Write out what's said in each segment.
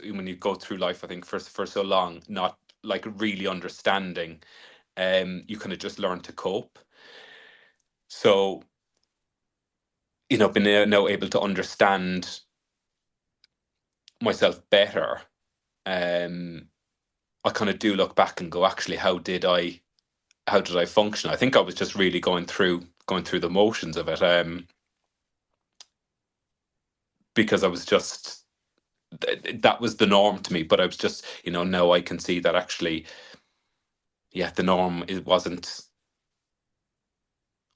when you go through life, I think for so long, not like really understanding, you kind of just learn to cope. So, being now able to understand myself better, um, I kind of do look back and go, actually, how did I function? I think I was just really going through the motions of it, because I was just that was the norm to me. But I was just, now I can see that actually, yeah, the norm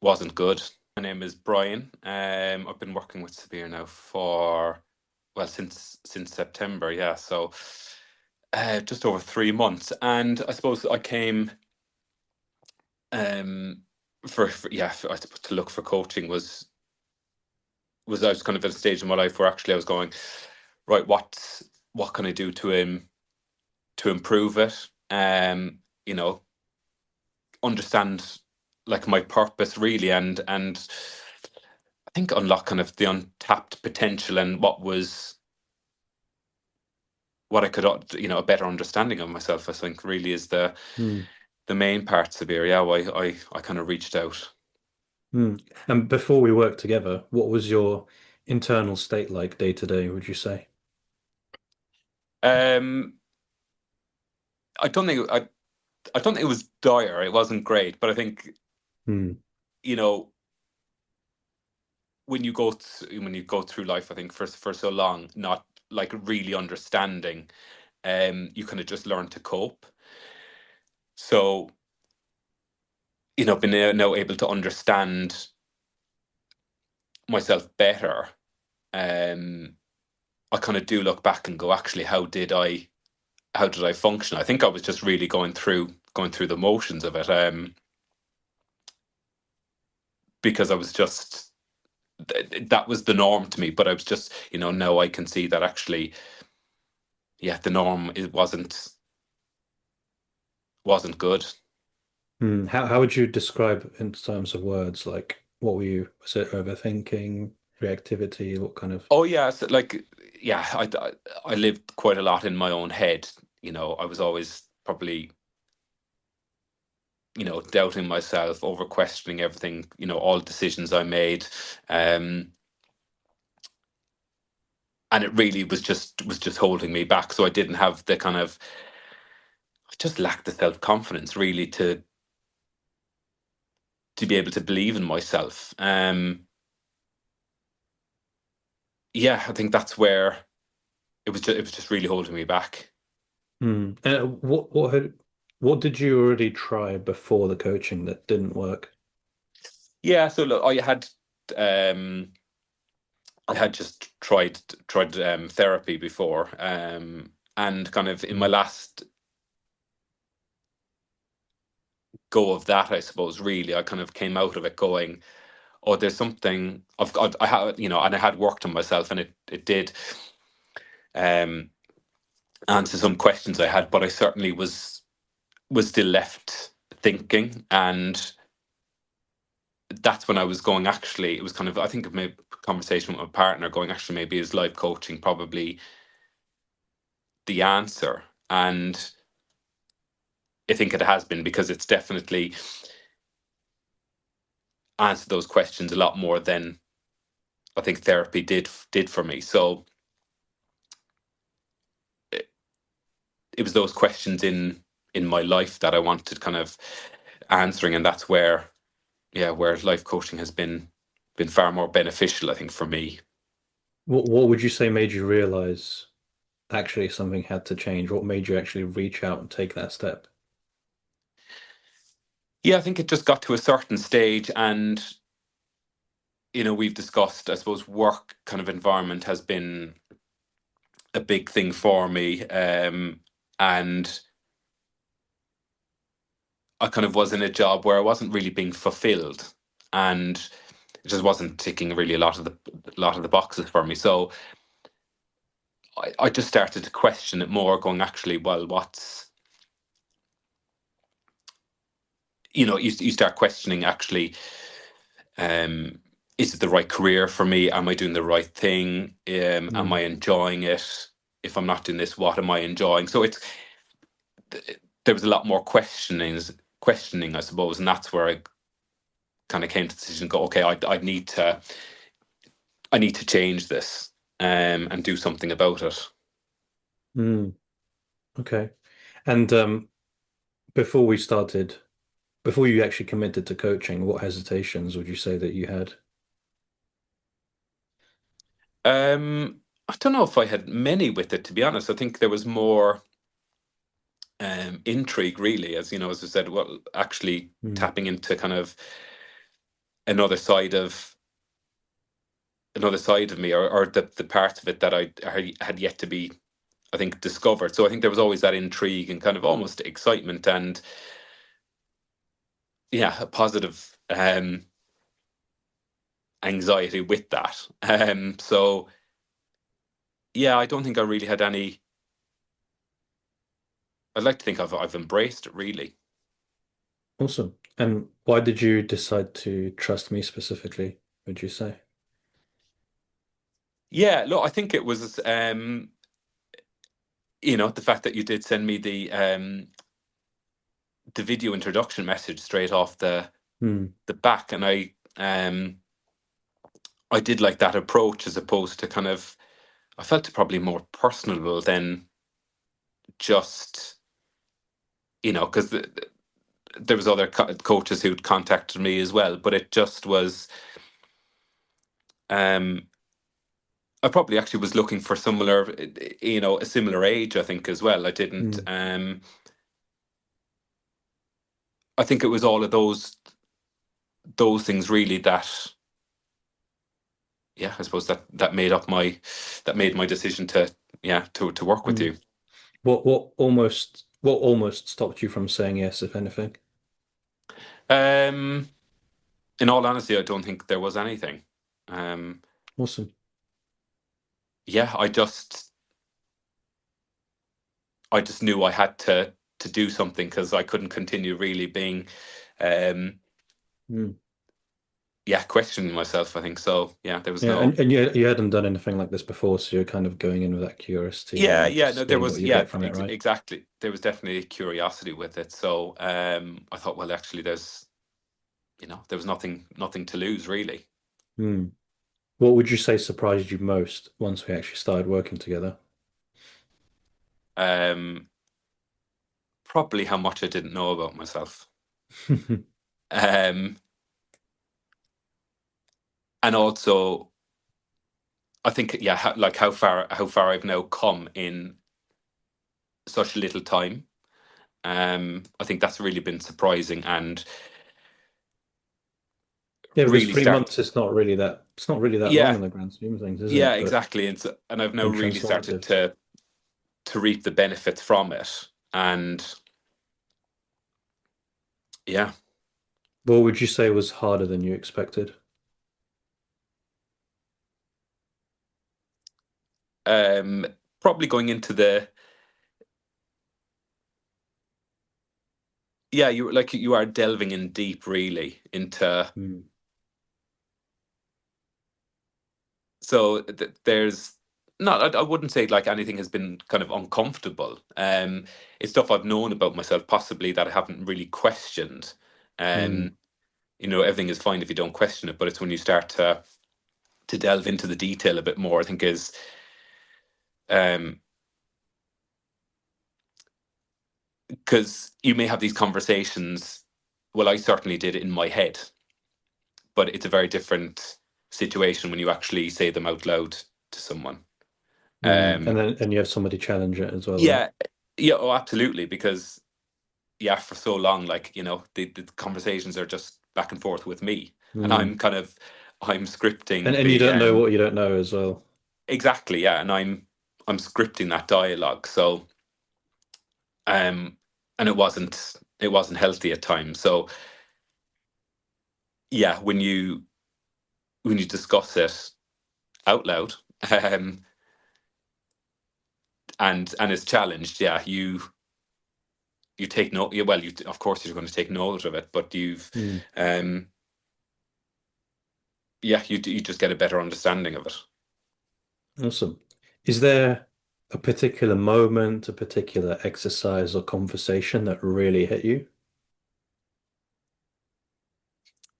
wasn't good. My name is Brian. I've been working with Sabir now for, well, since September. Yeah, so just over 3 months, and I suppose I came um I suppose to look for coaching was I was kind of at a stage in my life where actually I was going, right, what can I do to improve it? You know, understand like my purpose really, and I think unlock kind of the untapped potential and what I could, a better understanding of myself. I think really is Hmm. the main parts of here. Yeah, why I kind of reached out. Hmm. And before we worked together, what was your internal state like day to day, would you say? Um, I don't think I don't think it was dire. It wasn't great, but I think Hmm. you know when you go through life, I think for so long, not like really understanding, you kind of just learn to cope. So being now able to understand myself better, um, I kind of do look back and go, actually, how did I function? I think I was just really going through the motions of it, because I was just that was the norm to me. But I was just, now I can see that actually, yeah, the norm it wasn't good. Hmm. How would you describe in terms of words? Like, what were you? Was it overthinking, reactivity? What kind of? Oh yeah, so like, yeah, I lived quite a lot in my own head. I was always probably, doubting myself, over questioning everything, all decisions I made. Um, and it really was just holding me back. So I didn't have the kind of I just lacked the self-confidence really to be able to believe in myself. Yeah, I think that's where it was just really holding me back. Hmm. What did you already try before the coaching that didn't work? Yeah, so look, um I had just tried therapy before, and kind of in my Hmm. last go of that, I suppose, really, I kind of came out of it going, "Oh, there's something I've got. I had, and I had worked on myself, and it did um, answer some questions I had, but I certainly was still left thinking, and that's when I was going. Actually, it was kind of, I think, of my conversation with my partner, going, actually, maybe is life coaching probably the answer?" And I think it has been, because it's definitely answered those questions a lot more than I think therapy did for me. So it, it was those questions in my life that I wanted kind of answering, and that's where life coaching has been far more beneficial, I think, for me. What would you say made you realize actually something had to change? What made you actually reach out and take that step? Yeah, I think it just got to a certain stage, and we've discussed, I suppose, work kind of environment has been a big thing for me, and I kind of was in a job where I wasn't really being fulfilled, and it just wasn't ticking really a lot of the boxes for me. So I just started to question it more, going, actually, well, you start questioning, actually, um, is it the right career for me? Am I doing the right thing? Am Hmm. I enjoying it? if I'm not doing this, what am I enjoying? So there was a lot more questioning, I suppose, and that's where I kind of came to the decision, go, okay, I need to change this, and do something about it. Mm, okay. And before we started, before you actually committed to coaching, what hesitations would you say that you had? I don't know if I had many with it, to be honest. I think there was more intrigue, really, as you know, as I said, well, actually Mm, tapping into kind of another side of another side of me, or the part of it that I had yet to be, I think, discovered. So I think there was always that intrigue and kind of almost excitement and, yeah, a positive anxiety with that. So yeah, I don't think I really had any. I'd like to think I've embraced it, really. awesome. And why did you decide to trust me specifically, would you say? Yeah, look, I think it was the fact that you did send me the video introduction message straight off Mm, the back, and I did like that approach, as opposed to kind of, I felt it probably more personable than just, because there was other coaches who'd contacted me as well, but it just was, um I probably actually was looking for similar, a similar age, I think, as well. I didn't mm, I think it was all of those things, really, that, yeah, I suppose that made my decision to, yeah, to work with mm. you. What almost stopped you from saying yes, if anything? Um, in all honesty, I don't think there was anything. Um, Awesome. yeah, I just knew I had to do something, because I couldn't continue really being, um, Mm. yeah, questioning myself. I think so. Yeah, there was Yeah, no. and you hadn't done anything like this before, so you're kind of going in with that curiosity Yeah, and yeah, just no, there seeing what was, you yeah, get from it, right? exactly. There was definitely curiosity with it. So I thought, well, actually, there was nothing to lose, really. Mm. What would you say surprised you most once we actually started working together? Um, Probably how much I didn't know about myself. Um, and also, I think, yeah, like how far I've now come in such little time. I think that's really been surprising, and Yeah, because really three start. months is not really that it's not really that long Yeah, in the grand scheme of things, is yeah, it? But exactly. And I've now been really started transformative. to reap the benefits from it. And yeah, What would you say was harder than you expected? um, probably going into the, yeah, you are delving in deep, really, into. Mm, So there's not. I wouldn't say like anything has been kind of uncomfortable. It's stuff I've known about myself, possibly, that I haven't really questioned. mm, Um, Everything is fine if you don't question it, but it's when you start to delve into the detail a bit more, I think, is, um because you may have these conversations. Well, I certainly did it in my head, but it's a very different situation when you actually say them out loud to someone. mm. And Um, then you have somebody challenge it as well, right? yeah, yeah, oh, absolutely, because, yeah, for so long, like, the conversations are just back and forth with me, and Mm. I'm And scripting and you the, don't know what you don't know as well. exactly, yeah, and I'm scripting that dialogue. So, um and it wasn't healthy at times. So, yeah, when you discuss it out loud, um and it's challenged, yeah, you take note. Yeah, well, of course you're going to take note of it, but Mm. um yeah, you just get a better understanding of it. Awesome. Is there? a particular moment, a particular exercise or conversation that really hit you?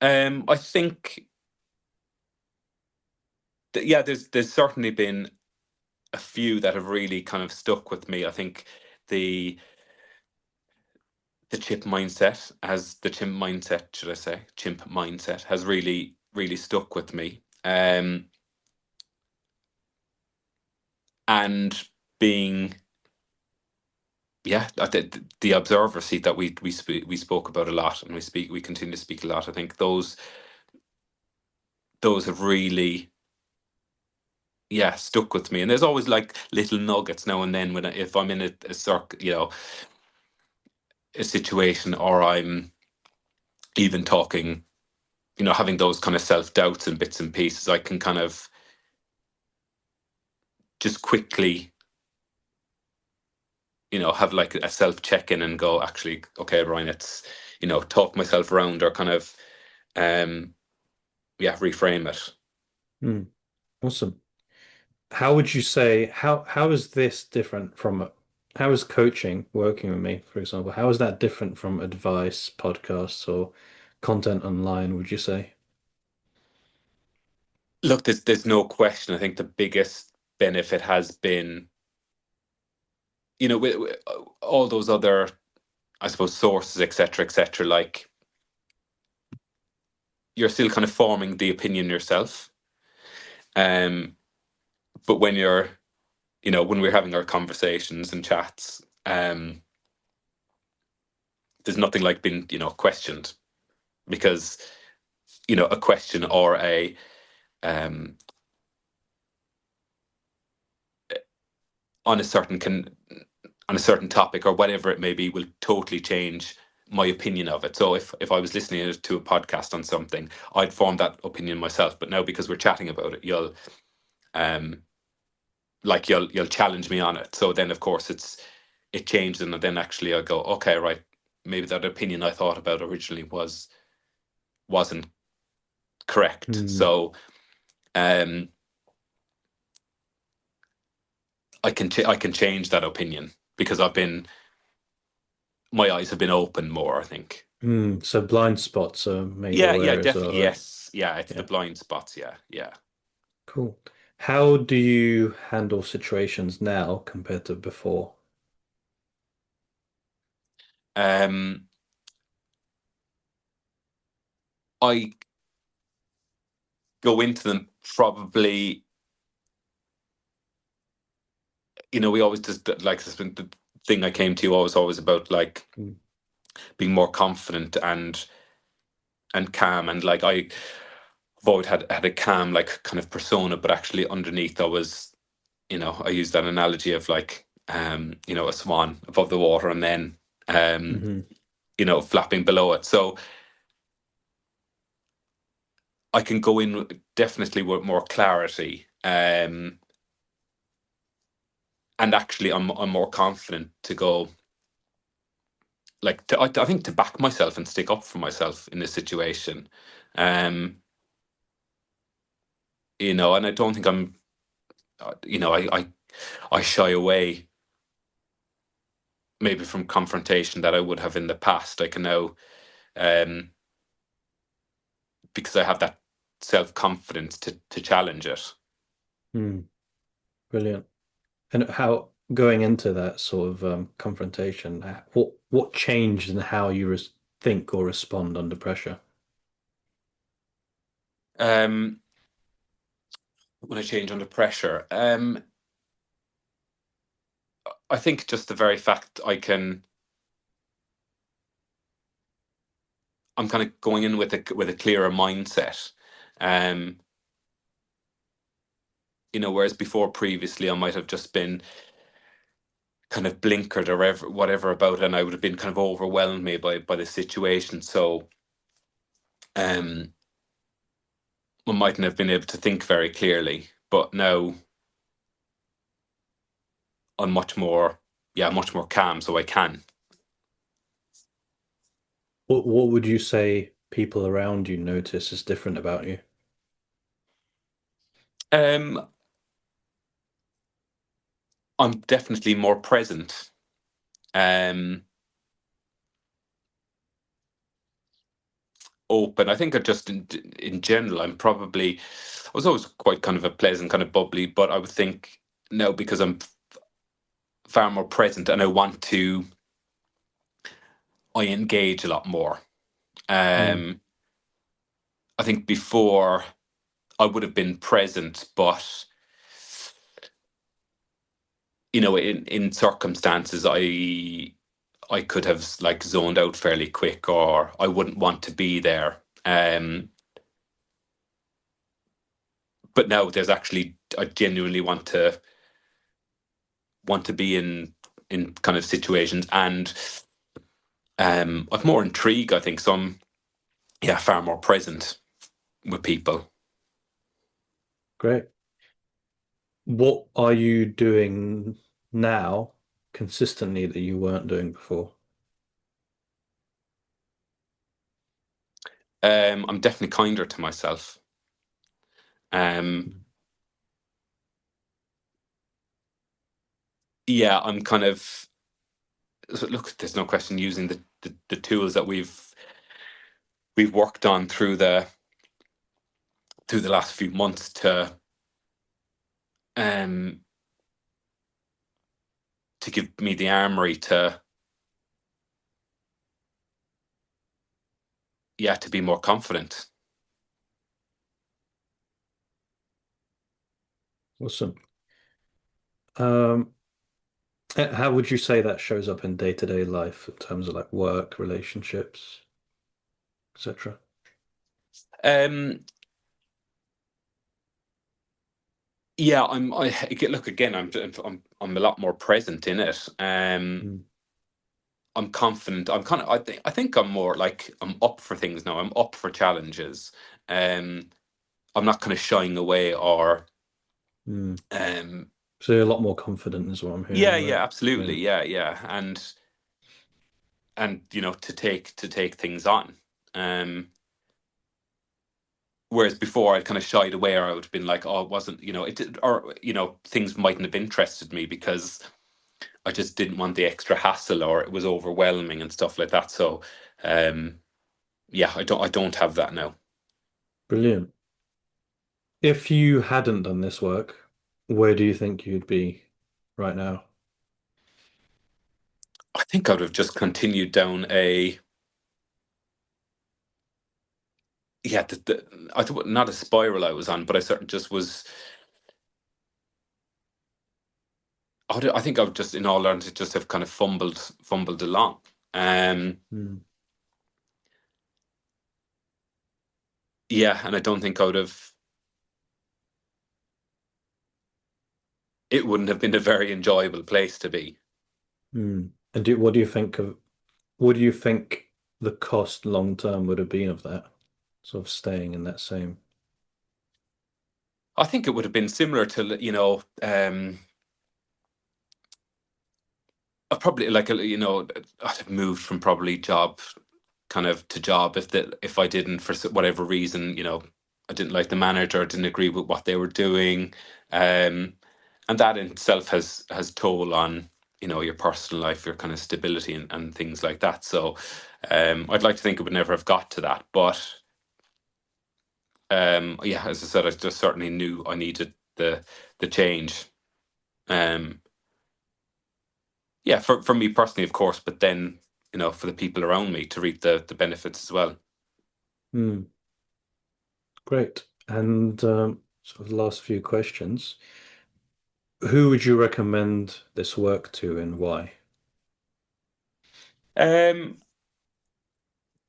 I think that, yeah, there's certainly been a few that have really kind of stuck with me. I think the the chimp mindset, should I say, chimp mindset has really stuck with me. And being, yeah, the observer seat that we spoke about a lot, and we continue to speak a lot. I think those have really, yeah, stuck with me. And there's always like little nuggets now and then if I'm in a situation, or I'm even talking, having those kind of self doubts and bits and pieces, I can kind of just quickly, have like a self check in and go, actually, okay, Ryan, it's, talk myself around, or kind of, um, yeah, reframe it. Hmm. Awesome. How would you say how is this different from how is coaching working with me, for example? How is that different from advice, podcasts, or content online, would you say? Look, there's no question. I think the biggest benefit has been, with all those other, I suppose, sources, etc., like, you're still kind of forming the opinion yourself. Um, but when we're having our conversations and chats, there's nothing like being, questioned, because, a question or a, um, on a certain can on a certain topic or whatever it may be, will totally change my opinion of it. So if I was listening to a podcast on something, I'd form that opinion myself. But now, because we're chatting about it, um you'll challenge me on it. So then, of course, it changed, and then actually I go, okay, right, maybe that opinion I thought about originally wasn't correct. Hmm. So, um I can change that opinion, because my eyes have been opened more, I think. Hmm. So blind spots are made Yeah, yeah, aware as definitely. well, right? Yes. Yeah, it's the Yeah. blind spots. Yeah, yeah. Cool. How do you handle situations now compared to before? Um, I go into them probably, we always just, like, this been the thing I came to you always about, like, Hmm. being more confident and calm, and like I've always had a calm, like, kind of persona, but actually underneath I was, I use that analogy of, like, a swan above the water, and then, um, Hmm. flapping below it. So I can go in definitely with more clarity, and actually I'm more confident to go, like, I think, to back myself and stick up for myself in this situation. um and I don't think I'm, I shy away maybe from confrontation that I would have in the past. I can now, um because I have that self-confidence to challenge it. Hmm. Brilliant. And how going into that sort of confrontation, what changed in how you res think or respond under pressure? um when I change under pressure, I think just the very fact I'm kind of going in with a clearer mindset. Um, whereas before, previously, I might have just been kind of blinkered or whatever about it, and I would have been kind of overwhelmed me by the situation. So, um, I mightn't have been able to think very clearly. But now I'm much more calm, so I can. What would you say people around you notice is different about you? Um, I'm definitely more present. Um, Open. I think I just in general, I was always quite kind of a pleasant, kind of bubbly, but I would think now because I'm far more present and I engage a lot more. Mm, Um, I think before I would have been present, but in circumstances I could have like zoned out fairly quick, or I wouldn't want to be there. But now there's actually I genuinely want to be in kind of situations, and I've more intrigue, I think, so I'm, yeah, far more present with people. great. What are you doing now consistently that you weren't doing before? I'm definitely kinder to myself. Um, yeah, I'm kind of, so look. There's no question using the tools that we've worked on through the last few months um to give me the armory to, yeah, to be more confident. Awesome. Um, how would you say that shows up in day-to-day life in terms of like work, relationships, etc.? Um, yeah, look again. I'm a lot more present in it. Mm, I'm confident. I think I'm more like I'm up for things now. I'm up for challenges. Um, I'm not kind of shying away or mm. um. So you're a lot more confident is what I'm Yeah, hearing, right? yeah, Yeah. absolutely. Yeah, yeah, and to take things on. Um, Whereas before I'd kind of shied away, or I would have been like, oh, it wasn't, or things mightn't have interested me because I just didn't want the extra hassle, or it was overwhelming and stuff like that. So, um, yeah, I don't have that now. Brilliant. If you hadn't done this work, where do you think you'd be right now? I think I would have just continued down a, yeah, I thought not a spiral I was on, but I certainly just was. I think I would just, in all honesty, just have kind of fumbled along. Um, Mm, yeah, and I don't think I would have. It wouldn't have been a very enjoyable place to be. mm. And what do you think of what do you think the cost long term would have been of that? Sort of staying in that same. I think it would have been similar to, I probably like, I'd have moved from probably job kind of to job if I didn't, for whatever reason, I didn't like the manager, I didn't agree with what they were doing, um, and that in itself has toll on, your personal life, your kind of stability, and things like that. So, I'd like to think it would never have got to that, but yeah, as I said, I just certainly knew I needed the change. Um, yeah, for me personally, of course, but then, for the people around me to reap the benefits as well. Mm, great. And sort of the last few questions. Who would you recommend this work to and why? Um,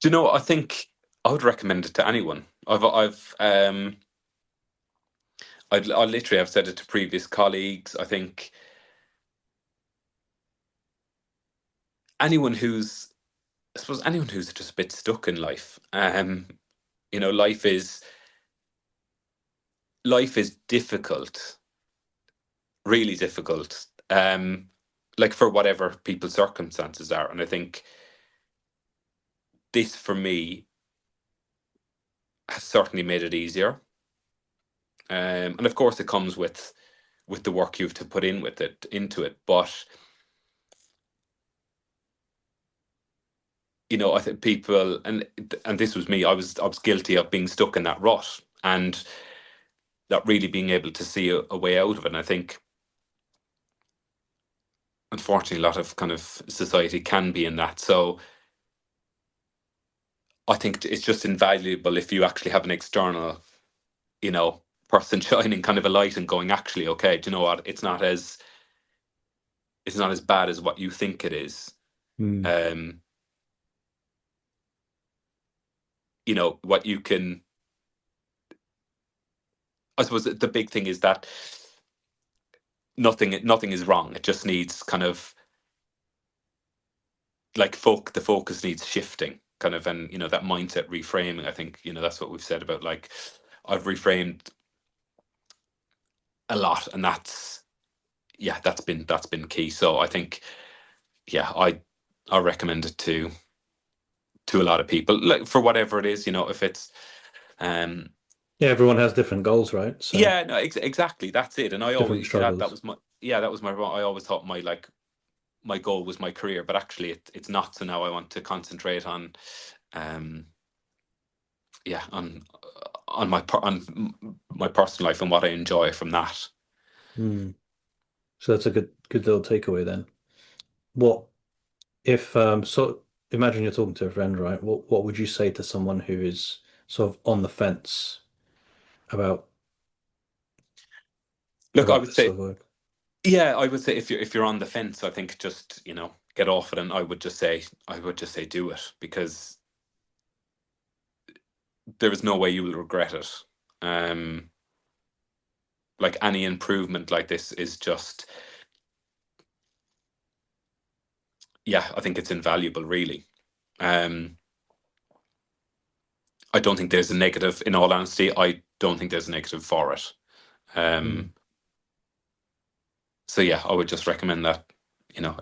do you know? I think I would recommend it to anyone. I literally have said it to previous colleagues. I think anyone who's, I suppose, anyone who's just a bit stuck in life. You know, life is difficult, really difficult. Like for whatever people's circumstances are, and I think this for me has certainly made it easier. And of course, it comes with with the work you've to put in with it into it. But I think people, and this was me. I was guilty of being stuck in that rut, and not really being able to see a way out of it. And I think, unfortunately, a lot of kind of society can be in that. So I think it's just invaluable if you actually have an external, you know, person shining kind of a light and going, actually, okay, do you know what? It's not as bad as what you think it is. Mm. Um, what you can. I suppose the big thing is that nothing is wrong. It just needs kind of like the focus needs shifting kind of, and that mindset reframing. I think that's what we've said about, like, I've reframed a lot, and yeah, that's been key. So I think, yeah, I recommend it to a lot of people, like, for whatever it is, if it's um Yeah, everyone has different goals, right? So yeah, no, exactly, that's it. And I different always see that struggles. was my, yeah, that was my, I always thought my goal was my career, but actually it's not. So now I want to concentrate on um yeah, on my personal life and what I enjoy from that. Mm. So that's a good little takeaway then. What if so imagine you're talking to a friend, right? What would you say to someone who is sort of on the fence about Look, I would this say, sort of work? yeah, I would say, if you're on the fence, I think just get off it. And I would just say do it, because there is no way you will regret it. um like, any improvement like this is just, yeah, I think it's invaluable, really. um I don't think there's a negative. In all honesty, I don't think there's a negative for it. Mm. um so yeah, I would just recommend that,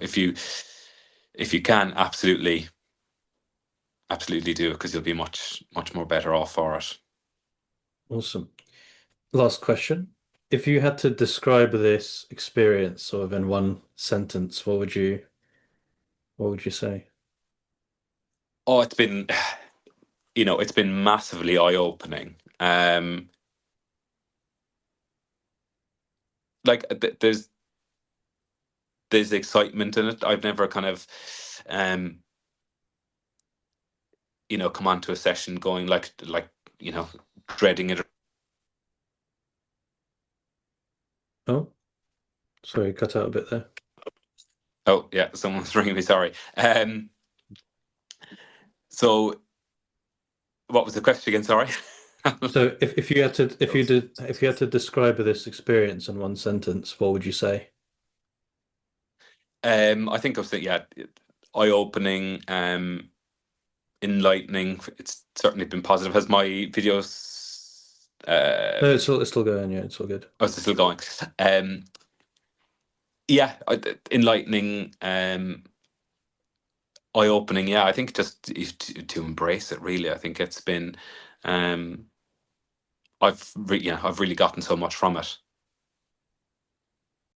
if you can, absolutely do it, because you'll be much much more better off for it. Awesome. Last question. If you had to describe this experience sort of in one sentence, what would you say? Oh, it's been massively eye-opening. Like, there's excitement in it. I've never kind of um come onto a session going, like, you know dreading it. Oh, sorry, cut out a bit there. Oh, yeah, someone's ringing me, sorry. So what was the question again? Sorry. So if you had to describe this experience in one sentence, what would you say? I think I was saying, yeah, eye-opening, enlightening. It's certainly been positive. Has my videos, No, it's still going, yeah, it's all good. oh, it's still going? Yeah, enlightening, eye-opening. Yeah, I think just to embrace it, really. I think it's been, um I've really gotten so much from it.